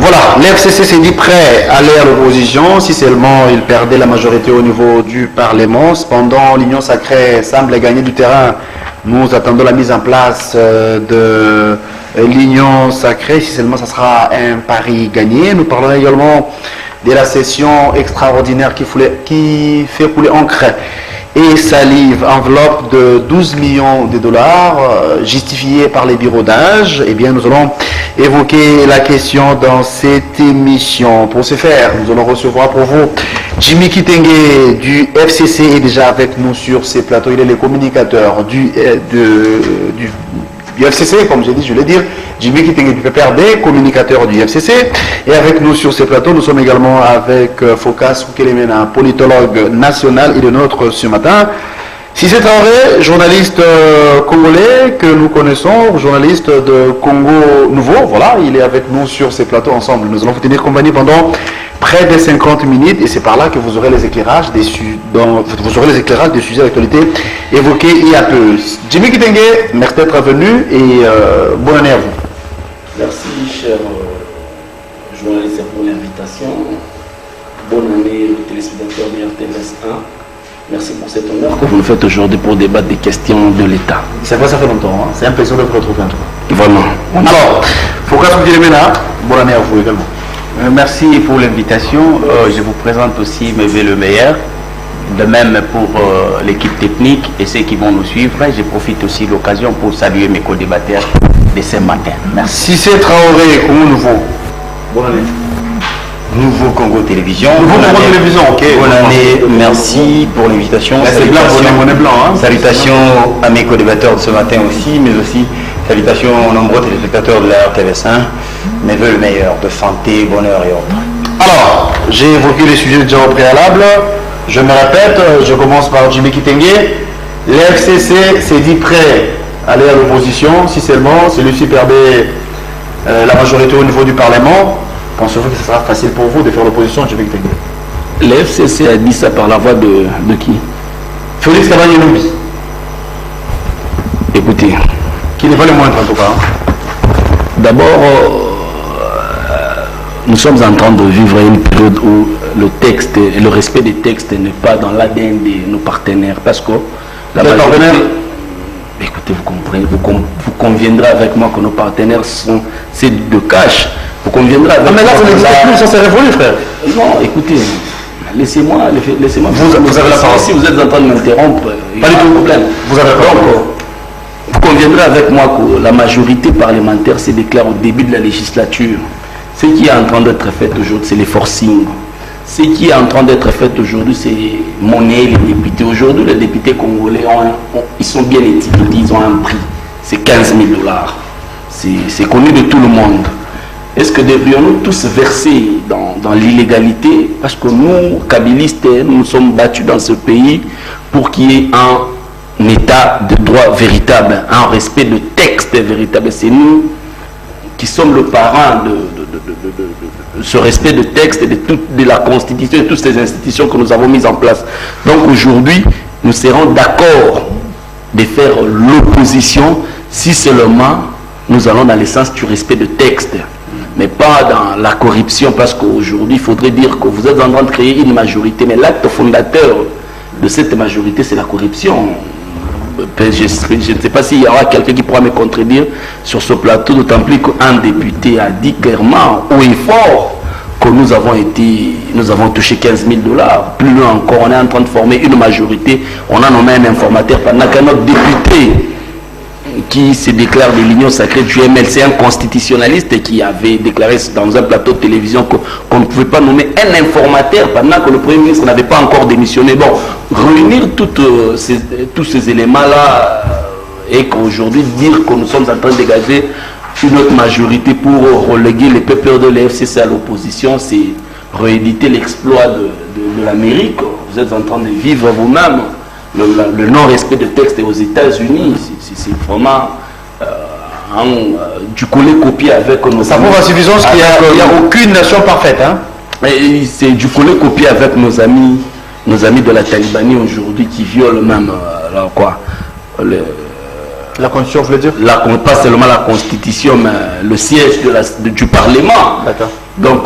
Voilà, l'FCC s'est dit prêt à aller à l'opposition si seulement il perdait la majorité au niveau du Parlement. Cependant, l'Union sacrée semble gagner du terrain. Nous attendons la mise en place de l'Union sacrée, si seulement ça sera un pari gagné. Nous parlons également de la session extraordinaire qui fait couler encre et salive, enveloppe de 12 millions de dollars justifiée par les bureaux d'âge. Eh bien, nous allons évoquer la question dans cette émission. Pour ce faire, nous allons recevoir pour vous Jimmy Kitenge du FCC est déjà avec nous sur ces plateaux. Il est le communicateur du FCC, comme j'ai dit, je vais dire. Jimmy Kitenge du PPRD, communicateur du FCC. Et avec nous sur ces plateaux, nous sommes également avec Fokas Oukelemena, politologue national. Il est nôtre ce matin. Cissé Traoré, journaliste congolais que nous connaissons, journaliste de Congo Nouveau, voilà, il est avec nous sur ces plateaux ensemble. Nous allons vous tenir compagnie pendant près de 50 minutes et c'est par là que vous aurez les éclairages des sujets d'actualité évoqués il y a peu. Jimmy Kitenge, merci d'être venu et bonne année à vous. Merci, cher journaliste, pour l'invitation. Bonne année aux téléspectateurs de RTVS 1. Merci pour cet honneur que vous nous faites aujourd'hui pour débattre des questions de l'État. C'est vrai, ça fait longtemps, hein? C'est un plaisir de vous retrouver en tout cas. Vraiment. Alors, Fokas Oukelemena, bonne année à vous également. Merci pour l'invitation. Je vous présente aussi mes vœux le meilleur. De même pour l'équipe technique et ceux qui vont nous suivre. Je profite aussi de l'occasion pour saluer mes co-débatteurs de ce matin. Merci. Cissé Traoré, Congo Nouveau. Bonne année. Nouveau Congo Télévision. Nouveau Congo Télévision, ok. Bonne année, merci pour l'invitation. C'est blanc, bonnet blanc. Hein? Salutations à mes co-débatteurs de ce matin aussi, mais aussi salutations aux nombreux téléspectateurs de la RTVS 1. Mes voeux le meilleur, de santé, bonheur et autres. Alors, j'ai évoqué les sujets déjà au préalable. Je me répète, je commence par Jimmy Kitenge. L'FCC s'est dit prêt à aller à l'opposition si seulement celui-ci perdait la majorité au niveau du Parlement. Pensez-vous que ce sera facile pour vous de faire l'opposition, Jimmy Kitenge? Le FCC a dit ça par la voix de qui? Félix Kabanyi-Lumbi. Écoutez. Qui n'est pas le moindre en tout cas. D'abord, nous sommes en train de vivre une période où le texte et le respect des textes n'est pas dans l'ADN de nos partenaires. Parce que la partenaire, écoutez, vous comprenez, vous conviendrez avec moi que nos partenaires sont ces de cash. Vous conviendrez avec moi. Mais là, vous n'existez plus, ça s'est révolu, frère. Non, écoutez, laissez-moi. Vous avez la parole. Si vous êtes en train de m'interrompre, pas du tout problème. Vous avez la parole. Vous conviendrez avec moi que la majorité parlementaire se déclare au début de la législature. Ce qui est en train d'être fait aujourd'hui, c'est les forcings. Ce qui est en train d'être fait aujourd'hui, c'est monnaie les députés. Aujourd'hui, les députés congolais, ils sont bien étiquetés, ils ont un prix. C'est 15 000 $. C'est connu de tout le monde. Est-ce que devrions-nous tous verser dans l'illégalité? Parce que nous, kabylistes, nous sommes battus dans ce pays pour qu'il y ait un état de droit véritable, un respect de texte véritable. C'est nous qui sommes le parent de ce respect de texte et de la Constitution et de toutes ces institutions que nous avons mises en place. Donc aujourd'hui, nous serons d'accord de faire l'opposition si seulement nous allons dans le sens du respect de texte, mais pas dans la corruption, parce qu'aujourd'hui, il faudrait dire que vous êtes en train de créer une majorité, mais l'acte fondateur de cette majorité, c'est la corruption. Je ne sais pas s'il y aura quelqu'un qui pourra me contredire sur ce plateau, d'autant plus qu'un député a dit clairement, haut et fort, que nous avons touché 15 000 $. Plus loin encore, on est en train de former une majorité. On a nommé un informateur pendant qu'un autre député qui se déclare de l'Union sacrée du MLC, un constitutionnaliste qui avait déclaré dans un plateau de télévision qu'on ne pouvait pas nommer un informateur pendant que le Premier ministre n'avait pas encore démissionné. Bon, réunir tous ces éléments-là et qu'aujourd'hui dire que nous sommes en train de dégager une autre majorité pour reléguer les peuples de l'FCC à l'opposition, c'est rééditer l'exploit de l'Amérique. Vous êtes en train de vivre vous-même le non-respect de texte aux États-Unis. C'est vraiment du coller-copier avec nos... Ça prouve à suffisance qu'il n'y a aucune nation parfaite. Hein? C'est du coller-copier avec nos amis de la Talibanie aujourd'hui qui violent même alors quoi, La Constitution, vous voulez dire? Pas seulement la Constitution, mais le siège du Parlement. D'accord. Donc,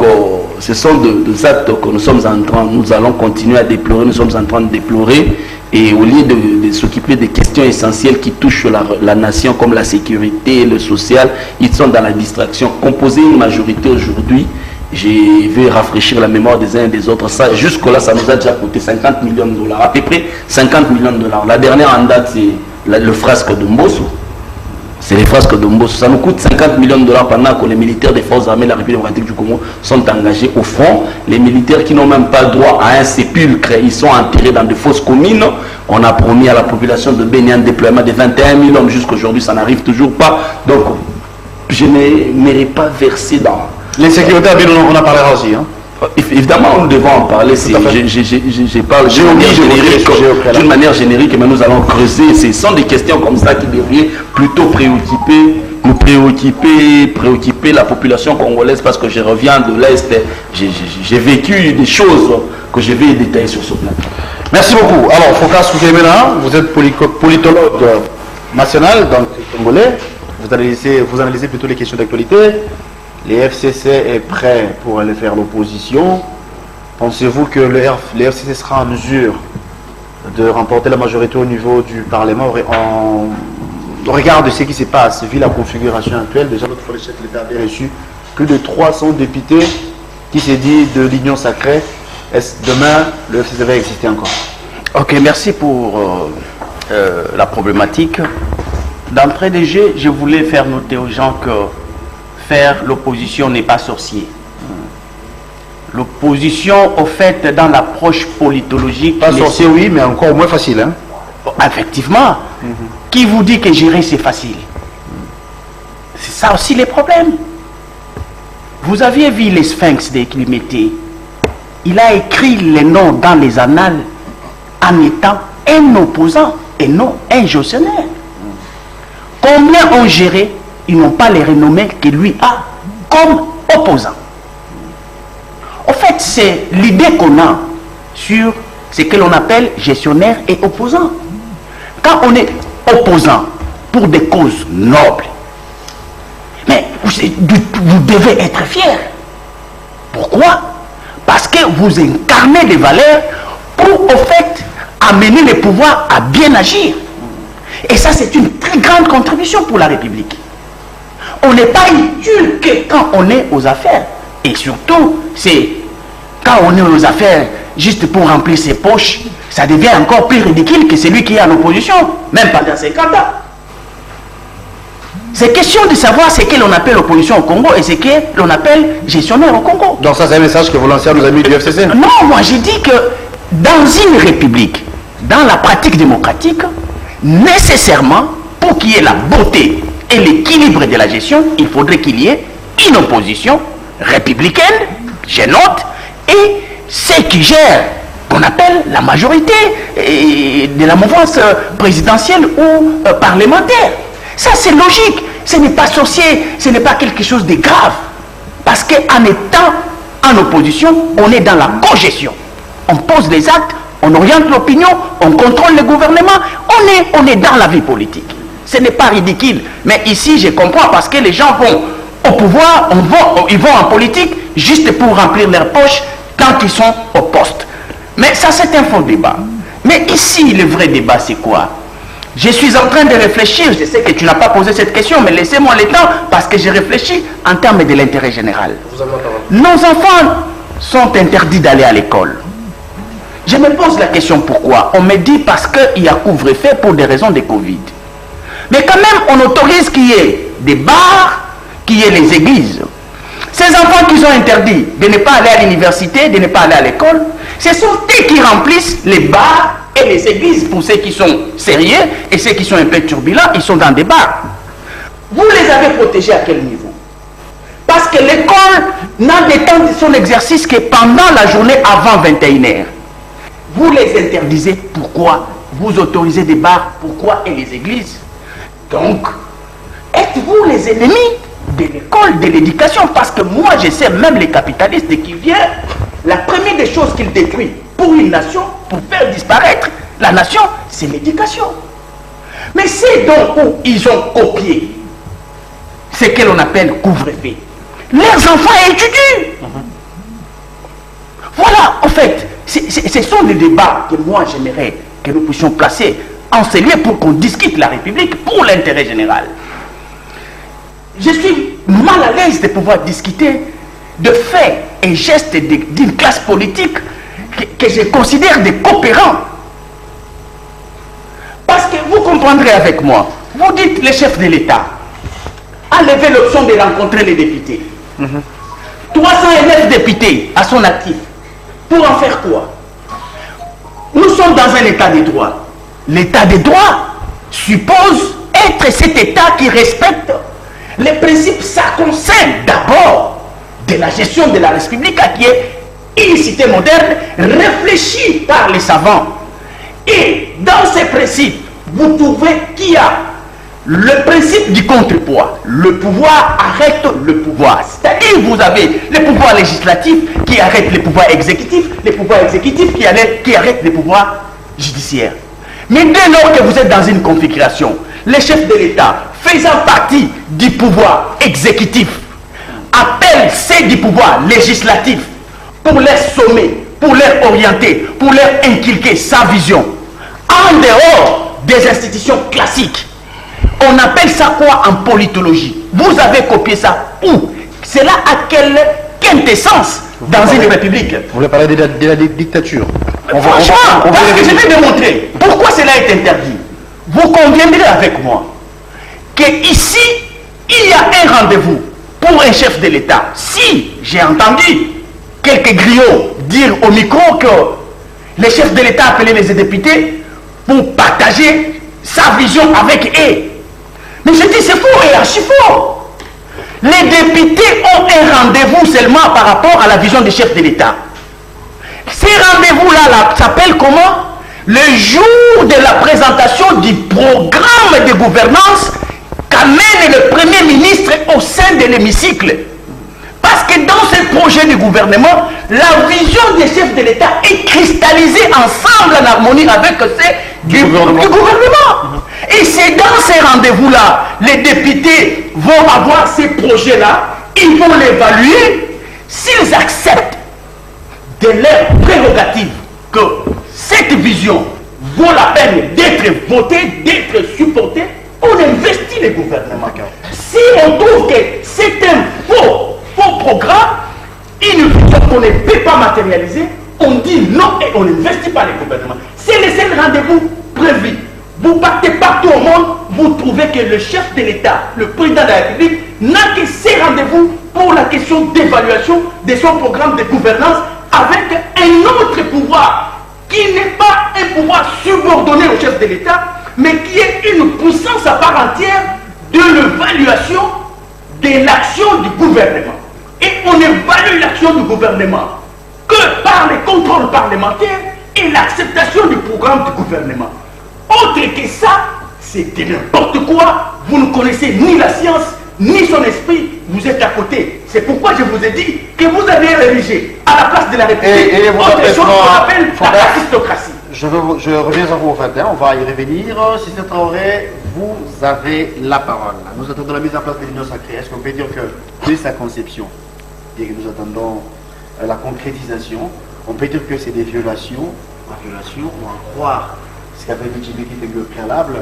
ce sont des actes que nous allons continuer à déplorer, nous sommes en train de déplorer. Et au lieu de s'occuper des questions essentielles qui touchent la nation, comme la sécurité, le social, ils sont dans la distraction. Composer une majorité aujourd'hui, je vais rafraîchir la mémoire des uns et des autres. Jusque-là, ça nous a déjà coûté 50 millions de dollars, à peu près 50 millions de dollars. La dernière en date, c'est le frasque de Mbosso. C'est les frasques de Mbosso. Ça nous coûte 50 millions de dollars pendant que les militaires des forces armées de la République démocratique du Congo sont engagés au front. Les militaires qui n'ont même pas droit à un sépulcre, ils sont enterrés dans de fausses communes. On a promis à la population de Béni un déploiement de 21 000 hommes. Jusqu'aujourd'hui, ça n'arrive toujours pas. Donc, je n'aimerais pas verser dans... L'insécurité, on en parlera aussi. Hein. Évidemment, nous devons en parler. Je parle d'une manière générique, mais nous allons creuser. Ce sont des questions comme ça qui devraient plutôt préoccuper la population congolaise, parce que je reviens de l'Est. J'ai vécu des choses que je vais détailler sur ce plan. Merci beaucoup. Alors, Fokas Koukemena, vous êtes politologue national, donc congolais. Vous analysez plutôt les questions d'actualité. Les FCC est prêt pour aller faire l'opposition. Pensez-vous que le FCC sera en mesure de remporter la majorité au niveau du Parlement en regard de ce qui se passe, vu la configuration actuelle? Déjà, l'autre fois, le chef de l'État avait reçu plus de 300 députés qui s'est dit de l'Union sacrée. Est-ce demain, le FCC va exister encore? Ok, merci pour la problématique. D'entrée de jeu, je voulais faire noter aux gens que faire l'opposition n'est pas sorcier. L'opposition, au fait, dans l'approche politologique... Pas sorcier, oui, mais encore moins facile. Hein? Effectivement. Qui vous dit que gérer, c'est facile? C'est ça aussi les problèmes. Vous aviez vu les sphinx d'Éclimété. Il a écrit les noms dans les annales en étant un opposant et non un gestionnaire. Combien ont géré? Ils n'ont pas les renommées que lui a comme opposant. En fait, c'est l'idée qu'on a sur ce que l'on appelle gestionnaire et opposant. Quand on est opposant pour des causes nobles, mais vous devez être fier. Pourquoi? Parce que vous incarnez des valeurs pour, au fait, amener le pouvoir à bien agir. Et ça, c'est une très grande contribution pour la République. On n'est pas utile que quand on est aux affaires. Et surtout, c'est quand on est aux affaires juste pour remplir ses poches, ça devient encore plus ridicule que celui qui est en opposition, même pendant 50 ans. C'est question de savoir ce que l'on appelle opposition au Congo et ce que l'on appelle gestionnaire au Congo. Donc ça, c'est un message que vous lancez à nos amis du FCC? Non, moi j'ai dit que dans une république, dans la pratique démocratique, nécessairement, pour qu'il y ait la beauté et l'équilibre de la gestion, il faudrait qu'il y ait une opposition républicaine, je note, et ceux qui gèrent, qu'on appelle la majorité de la mouvance présidentielle ou parlementaire. Ça, c'est logique. Ce n'est pas sorcier, ce n'est pas quelque chose de grave. Parce qu'en étant en opposition, on est dans la co-gestion. On pose les actes, on oriente l'opinion, on contrôle le gouvernement, on est dans la vie politique. Ce n'est pas ridicule. Mais ici, je comprends parce que les gens vont au pouvoir, ils vont en politique juste pour remplir leurs poches quand ils sont au poste. Mais ça, c'est un faux débat. Mais ici, le vrai débat, c'est quoi? Je suis en train de réfléchir, je sais que tu n'as pas posé cette question, mais laissez-moi le temps parce que je réfléchis en termes de l'intérêt général. Nos enfants sont interdits d'aller à l'école. Je me pose la question pourquoi. On me dit parce qu'il y a couvre-feu pour des raisons de Covid. Mais quand même, on autorise qu'il y ait des bars, qu'il y ait les églises. Ces enfants qui sont interdits de ne pas aller à l'université, de ne pas aller à l'école, ce sont eux qui remplissent les bars et les églises. Pour ceux qui sont sérieux et ceux qui sont un peu turbulents, ils sont dans des bars. Vous les avez protégés à quel niveau? Parce que l'école n'a de temps de son exercice que pendant la journée avant 21h. Vous les interdisez, pourquoi? Vous autorisez des bars, pourquoi? Et les églises. Donc, êtes-vous les ennemis de l'école, de l'éducation? Parce que moi, je sais, même les capitalistes qui viennent, la première des choses qu'ils détruisent pour une nation, pour faire disparaître la nation, c'est l'éducation. Mais c'est donc où ils ont copié ce que l'on appelle couvre-feu. Leurs enfants étudient. Voilà, en fait, ce sont des débats que moi j'aimerais que nous puissions placer en ces lieux pour qu'on discute la République pour l'intérêt général. Je suis mal à l'aise de pouvoir discuter de faits et gestes d'une classe politique que je considère des coopérants. Parce que vous comprendrez avec moi, vous dites le chef de l'État a levé l'option de rencontrer les députés. 309 députés à son actif. Pour en faire quoi? Nous sommes dans un état de droit. L'état de droit suppose être cet état qui respecte les principes sacro-saints d'abord de la gestion de la République qui est une cité moderne réfléchie par les savants. Et dans ces principes, vous trouvez qu'il y a le principe du contrepoids. Le pouvoir arrête le pouvoir. C'est-à-dire vous avez le pouvoir législatif qui arrête le pouvoir exécutif, le pouvoir exécutif qui arrête le pouvoir judiciaire. Mais dès lors que vous êtes dans une configuration, le chef de l'État faisant partie du pouvoir exécutif appelle ceux du pouvoir législatif pour les sommer, pour les orienter, pour leur inculquer sa vision. En dehors des institutions classiques, on appelle ça quoi en politologie? Vous avez copié ça où? Cela a quelle quintessence dans une république? Vous voulez parler de la dictature? Franchement, parce que je vais démontrer pourquoi cela est interdit. Vous conviendrez avec moi qu'ici, il y a un rendez-vous pour un chef de l'État. Si j'ai entendu quelques griots dire au micro que le chef de l'État appelait les députés pour partager sa vision avec eux. Mais je dis c'est faux et archi faux. Les députés ont un rendez-vous seulement par rapport à la vision du chef de l'État. Ces rendez-vous-là s'appellent comment? Le jour de la présentation du programme de gouvernance qu'amène le Premier ministre au sein de l'hémicycle. Parce que dans ce projet de gouvernement, la vision des chefs de l'État est cristallisée ensemble en harmonie avec celle du gouvernement. Et c'est dans ces rendez-vous-là, les députés vont avoir ces projets-là, ils vont l'évaluer. S'ils acceptent de leur prérogative que cette vision vaut la peine d'être votée, d'être supportée, on investit le gouvernement. Si on trouve que c'est un faux programme, une vision qu'on ne peut pas matérialiser, on dit non et on n'investit pas le gouvernement. C'est le seul rendez-vous prévu. Vous partez partout au monde, vous trouvez que le chef de l'État, le président de la République, n'a que ces rendez-vous pour la question d'évaluation de son programme de gouvernance avec un autre pouvoir qui n'est pas un pouvoir subordonné au chef de l'État, mais qui est une puissance à part entière de l'évaluation de l'action du gouvernement. Et on évalue l'action du gouvernement que par les contrôles parlementaires et l'acceptation du programme du gouvernement. Autre que ça, c'est de n'importe quoi. Vous ne connaissez ni la science, ni son esprit. Vous êtes à côté. C'est pourquoi je vous ai dit que vous avez érigé à la place de la République autre chose qu'on appelle l'aristocratie. Je reviens à vous au 21, on va y revenir. Sister Traoré, vous avez la parole. Nous attendons la mise en place de l'Union sacrée. Est-ce qu'on peut dire que, de sa conception, et que nous attendons la concrétisation, on peut dire que c'est des violations, ou en croire ce qu'avait dit Djibouti au préalable,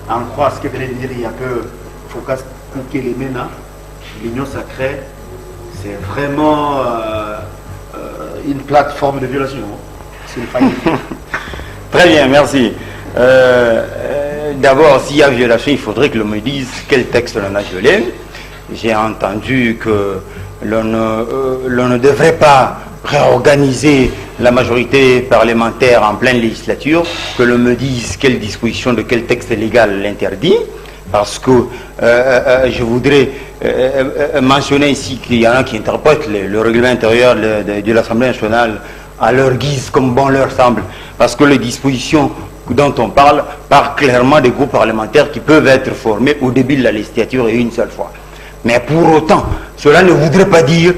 en croire ce que venait de dire il y a peu Foucault Koukelemena, l'Union sacrée, c'est vraiment une plateforme de violation. C'est une faille. Très bien, merci. D'abord, s'il y a violation, il faudrait que l'on me dise quel texte l'on a violé. J'ai entendu que l'on ne devrait pas réorganiser la majorité parlementaire en pleine législature, que l'on me dise quelle disposition de quel texte légal l'interdit, parce que je voudrais mentionner ici qu'il y en a qui interprètent le règlement intérieur de l'Assemblée nationale à leur guise, comme bon leur semble, parce que les dispositions dont on parle parlent clairement des groupes parlementaires qui peuvent être formés au début de la législature et une seule fois. Mais pour autant, cela ne voudrait pas dire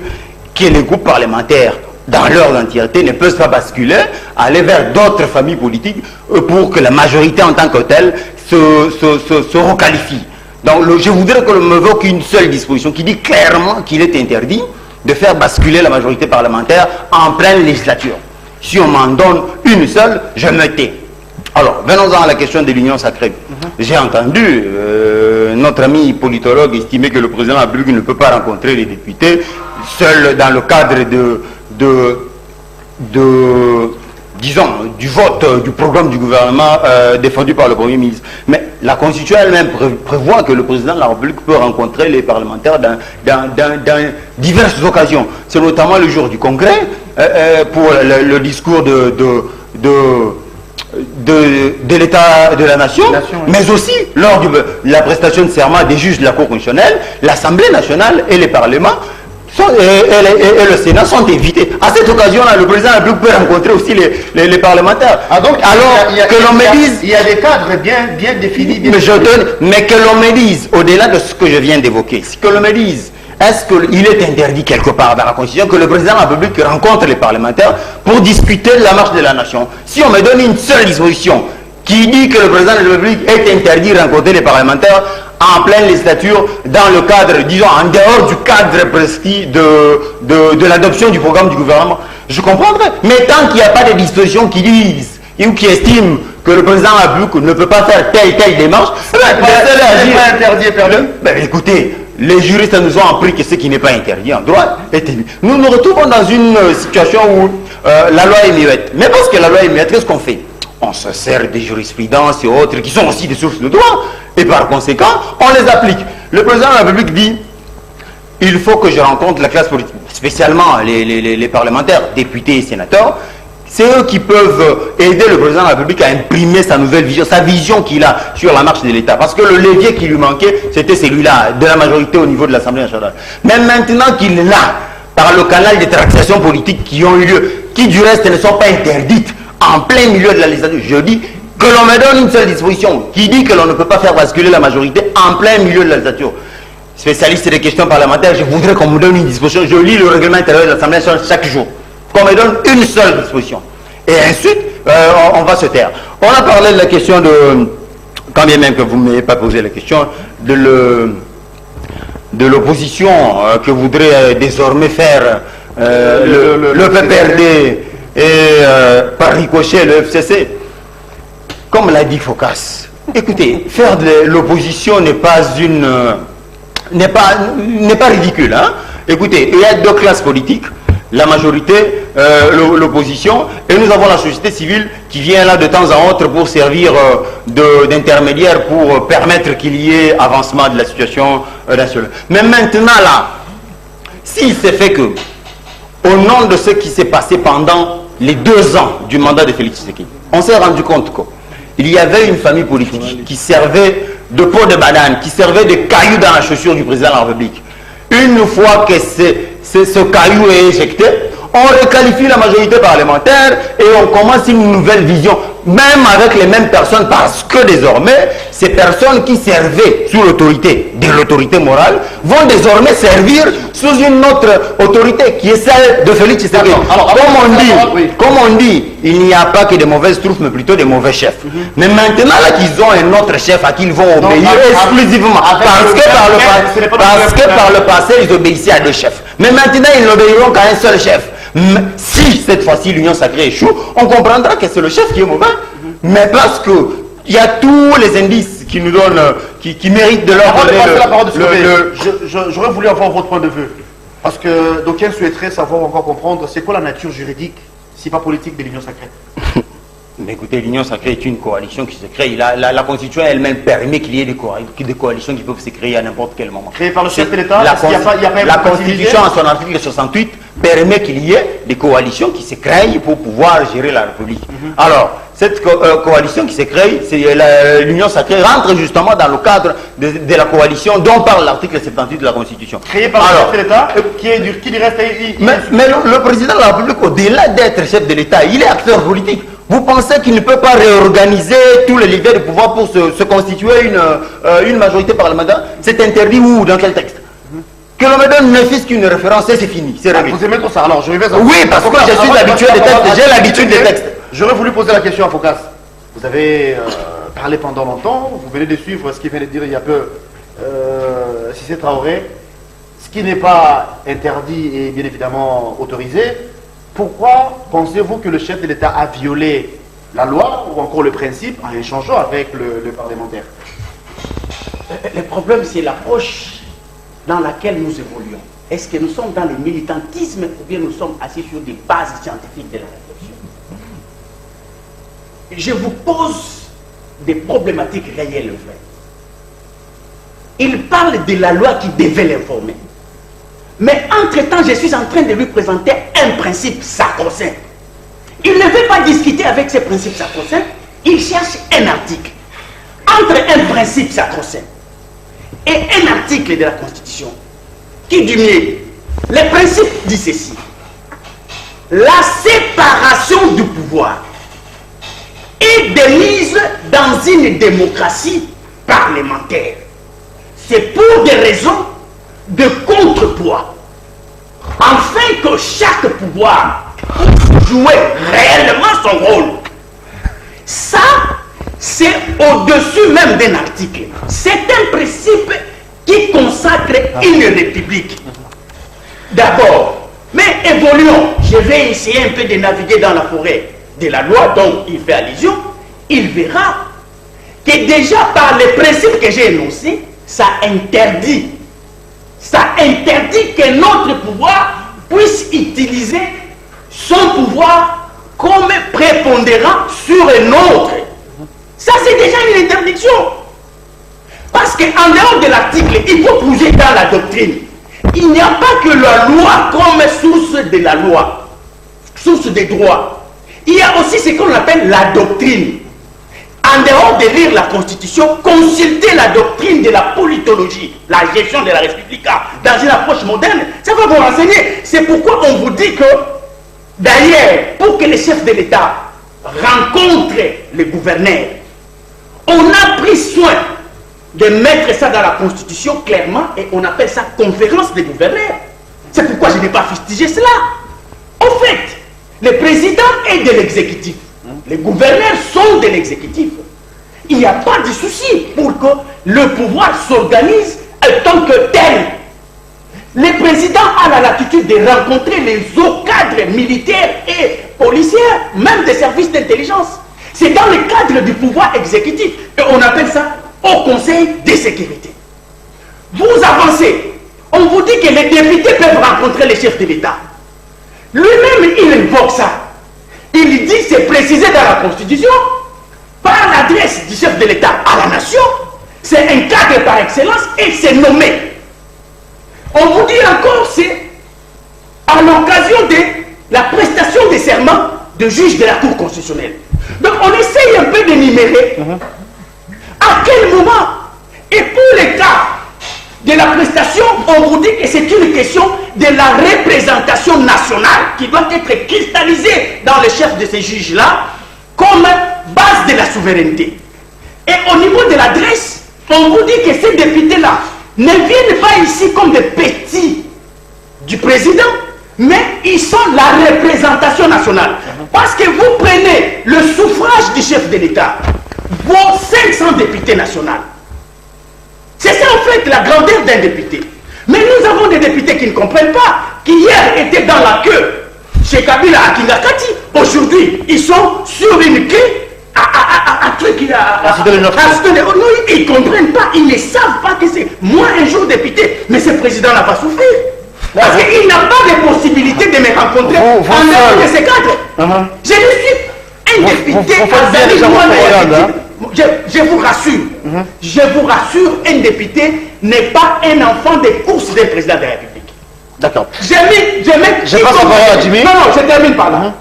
que les groupes parlementaires, dans leur entièreté, ne peuvent pas basculer, aller vers d'autres familles politiques pour que la majorité en tant que telle se requalifie. Donc je voudrais qu'on ne m'évoque une seule disposition qui dit clairement qu'il est interdit de faire basculer la majorité parlementaire en pleine législature. Si on m'en donne une seule, je me tais. Alors, venons-en à la question de l'union sacrée. J'ai entendu notre ami politologue estimer que le président de la République ne peut pas rencontrer les députés seul dans le cadre disons, du vote du programme du gouvernement défendu par le Premier ministre. Mais la Constitution elle-même prévoit que le président de la République peut rencontrer les parlementaires dans diverses occasions. C'est notamment le jour du Congrès, pour le discours de l'État de la Nation, mais aussi lors de la prestation de serment des juges de la Cour constitutionnelle, l'Assemblée nationale et les parlements et le Sénat sont invités. À cette occasion-là, le président de la République peut rencontrer aussi les parlementaires. Donc, alors que l'on me dise... Il y a des cadres bien définis. Mais que l'on me dise, au-delà de ce que je viens d'évoquer, que l'on me dise, est-ce qu'il est interdit quelque part dans la Constitution que le président de la République rencontre les parlementaires pour discuter de la marche de la nation? Si on me donne une seule disposition qui dit que le président de la République est interdit de rencontrer les parlementaires en pleine législature dans le cadre, disons, en dehors du cadre prescrit de l'adoption du programme du gouvernement, je comprendrais. Mais tant qu'il n'y a pas de dispositions qui disent ou qui estiment que le président de la République ne peut pas faire telle démarche, écoutez, les juristes nous ont appris que ce qui n'est pas interdit en droit est interdit. Nous nous retrouvons dans une situation où la loi est muette. Mais parce que la loi est muette, qu'est-ce qu'on fait? On se sert des jurisprudences et autres qui sont aussi des sources de droit. Et par conséquent, on les applique. Le président de la République dit, il faut que je rencontre la classe politique, spécialement les parlementaires, députés et sénateurs. C'est eux qui peuvent aider le président de la République à imprimer sa nouvelle vision, sa vision qu'il a sur la marche de l'État. Parce que le levier qui lui manquait, c'était celui-là, de la majorité au niveau de l'Assemblée nationale. Mais maintenant qu'il l'a, par le canal des tractations politiques qui ont eu lieu, qui du reste ne sont pas interdites, en plein milieu de la législature, je dis que l'on me donne une seule disposition qui dit que l'on ne peut pas faire basculer la majorité en plein milieu de la législature. Spécialiste des questions parlementaires, je voudrais qu'on me donne une disposition. Je lis le règlement intérieur de l'Assemblée nationale chaque jour. Qu'on me donne une seule disposition. Et ensuite, on va se taire. On a parlé de la question de, quand bien même que vous ne m'ayez pas posé la question, de l'opposition que voudrait désormais faire le PPRD et par ricochet le FCC. Comme l'a dit Focas, écoutez, faire de l'opposition n'est pas ridicule. Hein? Écoutez, il y a deux classes politiques, la majorité, l'opposition, et nous avons la société civile qui vient là de temps en autre pour servir d'intermédiaire pour permettre qu'il y ait avancement de la situation nationale. Mais maintenant là, s'il s'est fait que, au nom de ce qui s'est passé pendant les 2 ans du mandat de Félix Tshisekedi, on s'est rendu compte qu'il y avait une famille politique qui servait de peau de banane, qui servait de caillou dans la chaussure du président de la République. Une fois que ce caillou est éjecté, on requalifie la majorité parlementaire et on commence une nouvelle vision, même avec les mêmes personnes, parce que désormais, ces personnes qui servaient sous l'autorité de l'autorité morale vont désormais servir sous une autre autorité qui est celle de Félix Tshisekedi. Alors, comme on dit, il n'y a pas que de mauvaises troupes, mais plutôt de mauvais chefs. Mais maintenant là qu'ils ont un autre chef à qui ils vont obéir exclusivement, parce que par le passé, ils obéissaient à 2 chefs. Mais maintenant, ils n'obéiront qu'à un seul chef. Si cette fois-ci l'union sacrée échoue, on comprendra que c'est le chef qui est mauvais. Mais parce que il y a tous les indices qui nous donnent, qui méritent de leur donner J'aurais voulu avoir votre point de vue. Parce que d'aucuns souhaiteraient savoir, encore comprendre, c'est quoi la nature juridique, si pas politique, de l'union sacrée. Mais écoutez, l'union sacrée est une coalition qui se crée. La Constitution elle-même permet qu'il y ait des coalitions qui peuvent se créer à n'importe quel moment. Créées par le chef de l'État. La Constitution, en son article 68, permet qu'il y ait des coalitions qui se créent pour pouvoir gérer la République. Alors, cette coalition qui se crée, l'union sacrée rentre justement dans le cadre de la coalition dont parle l'article 78 de la Constitution. Créée par le chef de l'État, qui lui reste... Mais le président de la République, au-delà d'être chef de l'État, il est acteur politique. Vous pensez qu'il ne peut pas réorganiser tous les leviers de pouvoir pour se constituer une majorité parlementaire? C'est interdit où? Dans quel texte? Que l'on me donne ne fût qu'une référence et c'est fini. Vous aimez trop ça? Alors, je vais Oui, parce que je suis habitué des textes. J'ai l'habitude des textes. J'aurais voulu poser la question à Focas. Vous avez parlé pendant longtemps. Vous venez de suivre ce qu'il vient de dire il y a peu Cissé Traoré. Ce qui n'est pas interdit et bien évidemment autorisé. Pourquoi pensez-vous que le chef de l'État a violé la loi ou encore le principe en échangeant avec le parlementaire? Le problème, c'est l'approche dans laquelle nous évoluons. Est-ce que nous sommes dans le militantisme ou bien nous sommes assis sur des bases scientifiques de la réflexion? Je vous pose des problématiques réelles, vraies. Il parle de la loi qui devait l'informer. Mais entre-temps, je suis en train de lui présenter un principe sacro-saint. Il ne veut pas discuter avec ces principes sacro-saints, il cherche un article. Entre un principe sacro-saint et un article de la Constitution, qui dit mieux, le principe dit ceci: la séparation du pouvoir est de mise dans une démocratie parlementaire. C'est pour des raisons de contrepoids, afin que chaque pouvoir puisse jouer réellement son rôle. Ça, c'est au-dessus même d'un article. C'est un principe qui consacre une république. D'abord, mais évoluons. Je vais essayer un peu de naviguer dans la forêt de la loi dont il fait allusion. Il verra que déjà par les principes que j'ai énoncés, ça interdit que notre pouvoir puisse utiliser son pouvoir comme prépondérant sur un autre. Ça, c'est déjà une interdiction. Parce qu'en dehors de l'article, il faut plonger dans la doctrine. Il n'y a pas que la loi comme source de la loi, source des droits. Il y a aussi ce qu'on appelle la doctrine. En dehors de lire la Constitution, consulter la doctrine de la politologie, la gestion de la République dans une approche moderne, ça va vous renseigner. C'est pourquoi on vous dit que, d'ailleurs, pour que les chefs de l'État rencontrent les gouverneurs, on a pris soin de mettre ça dans la Constitution clairement et on appelle ça conférence des gouverneurs. C'est pourquoi je n'ai pas fustigé cela. En fait, le président est de l'exécutif. Les gouverneurs sont de l'exécutif. Il n'y a pas de souci pour que le pouvoir s'organise en tant que tel. Le président a la latitude de rencontrer les hauts cadres militaires et policiers, même des services d'intelligence. C'est dans le cadre du pouvoir exécutif. Et on appelle ça au Conseil de sécurité. Vous avancez. On vous dit que les députés peuvent rencontrer les chefs de l'État. Lui-même, il invoque ça. Il dit, c'est précisé dans la Constitution, par l'adresse du chef de l'État à la nation. C'est un cadre par excellence et c'est nommé. On vous dit encore, c'est à l'occasion de la prestation des serments de juge de la Cour constitutionnelle. Donc on essaye un peu d'énumérer à quel moment, et pour les cas de la prestation, on vous dit que c'est une question de la représentation nationale qui doit être cristallisée dans le chef de ces juges-là comme base de la souveraineté. Et au niveau de l'adresse, on vous dit que ces députés-là ne viennent pas ici comme des petits du président, mais ils sont la représentation nationale. Parce que vous prenez le suffrage du chef de l'État, vos 500 députés nationaux. C'est ça en fait la grandeur d'un député. Mais nous avons des députés qui ne comprennent pas, qui hier étaient dans la queue chez Kabila à Kingakati. Aujourd'hui, ils sont sur une queue non, ils ne comprennent pas, ils ne savent pas que c'est moi un jour député, mais ce président-là va souffrir. Parce qu'il n'a pas de possibilité de me rencontrer en dehors de ces cadres. Je ne suis un député je vous rassure, je vous rassure, un député n'est pas un enfant des courses d'un président de la République. D'accord. Je passe la parole à Jimmy. Non, je termine par là.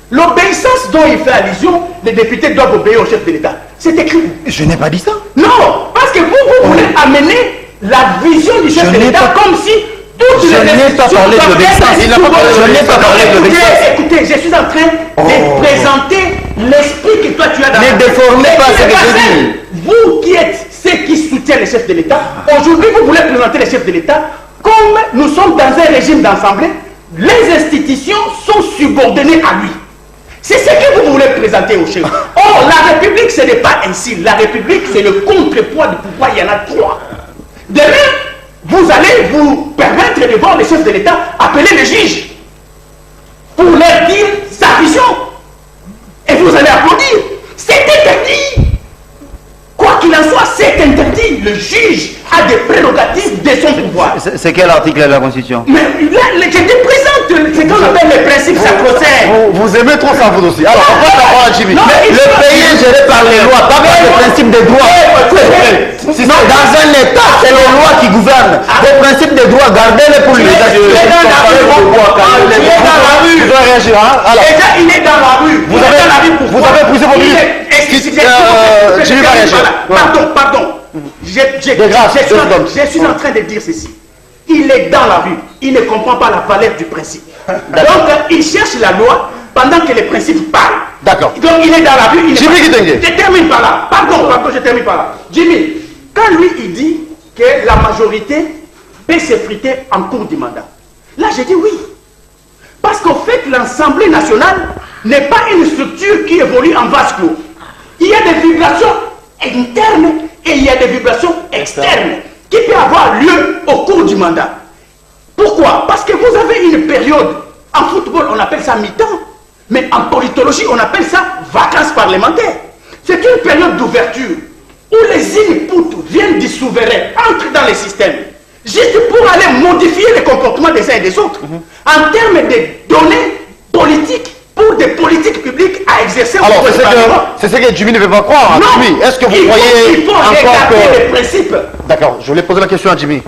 L'obéissance dont il fait allusion, les députés doivent obéir au chef de l'État. C'est écrit. Je n'ai pas dit ça. Non, parce que vous voulez amener la vision du chef de l'État comme si toutes les institutions... Je n'ai pas parlé de l'obéissance. Je n'ai pas parlé de l'obéissance. Écoutez, je suis en train de présenter l'esprit que toi tu as dans la tête. Ne déformez pas ce que je dis. Vous qui êtes ceux qui soutiennent les chefs de l'État, aujourd'hui vous voulez présenter les chefs de l'État comme nous sommes dans un régime d'assemblée, les institutions sont subordonnées à lui. C'est ce que vous voulez présenter aux chefs. Or, la République, ce n'est pas ainsi. La République, c'est le contrepoids du pouvoir. Il y en a 3. Demain, vous allez vous permettre de voir les chefs de l'État appeler les juges pour leur dire sa vision. Et vous allez applaudir. C'est interdit. Quoi qu'il en soit, c'est interdit. Le juge a des prérogatives de son pouvoir. C'est quel article de la Constitution? Mais là, je te présente ce qu'on appelle les principes sacro-saints. Vous aimez trop ça, vous aussi. Alors, on va d'abord à Jimmy. Non, Le pays est géré par les lois, pas par les principes des droits. Si dans un État, c'est les lois qui gouvernent. Les principes des droits, gardez-les pour les Tu dois réagir, hein? Alors, déjà, il est dans la rue. Vous avez poussé vos minutes. Jimmy va réagir. Pardon. Je suis en train de dire ceci. Il est dans la rue. Il ne comprend pas la valeur du principe. Donc, il cherche la loi pendant que les principes parlent. D'accord. Donc, il est dans la rue. Jimmy Kitenge. Je termine par là. Pardon, je termine par là. Jimmy, quand lui, il dit que la majorité peut s'effriter en cours du mandat. Là, j'ai dit oui. Parce qu'au fait, l'Assemblée nationale n'est pas une structure qui évolue en vase clos. Il y a des vibrations internes et il y a des vibrations externes qui peuvent avoir lieu au cours du mandat. Pourquoi? Parce que vous avez une période, en football on appelle ça mi-temps, mais en politologie on appelle ça vacances parlementaires. C'est une période d'ouverture où les inputs viennent du souverain, entrent dans les systèmes, juste pour aller modifier les comportements des uns et des autres, en termes de données politiques, pour des politiques publiques à exercer. Alors, c'est ce que Jimmy ne veut pas croire. Non, Jimmy, est-ce que vous il croyez faut encore regarder que... les principes. D'accord, je voulais poser la question à Jimmy.